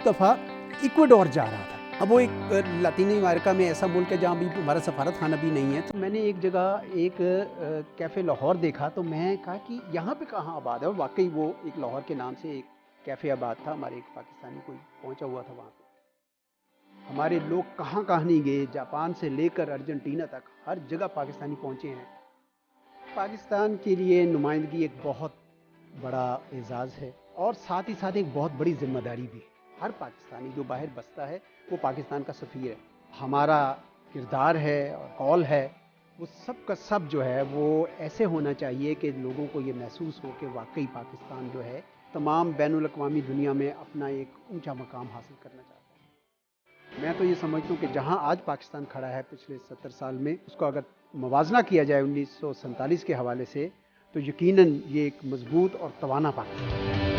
दफ़ा इक्वाडोर जा रहा था। अब वो एक लातीनी अमेरिका में ऐसा मुल्क है जहाँ भी हमारा सफारत खाना भी नहीं है। तो मैंने एक जगह एक कैफ़े लाहौर देखा, तो मैं कहा कि यहाँ पे कहाँ आबाद है, और वाकई वो एक लाहौर के नाम से एक कैफ़े आबाद था। हमारे एक पाकिस्तानी कोई पहुँचा हुआ था वहाँ पे। हमारे लोग कहाँ कहाँ नहीं गए, जापान से लेकर अर्जेंटीना तक हर जगह पाकिस्तानी पहुँचे हैं। पाकिस्तान के लिए नुमाइंदगी एक बहुत बड़ा एजाज़ है, और साथ ही साथ एक बहुत बड़ी जिम्मेदारी भी है। हर पाकिस्तानी जो बाहर बसता है वो पाकिस्तान का सफ़ीर है। हमारा किरदार है और कौल है, वो सब का सब जो है वो ऐसे होना चाहिए कि लोगों को ये महसूस हो कि वाकई पाकिस्तान जो है तमाम बैनुल अक़वामी दुनिया में अपना एक ऊंचा मकाम हासिल करना चाहता है। मैं तो ये समझता हूँ कि जहाँ आज पाकिस्तान खड़ा है पिछले 70 साल में, उसको अगर मवाजना किया जाए 1947 के हवाले से, तो यकीनन ये एक मजबूत और तवाना पाकिस्तान है।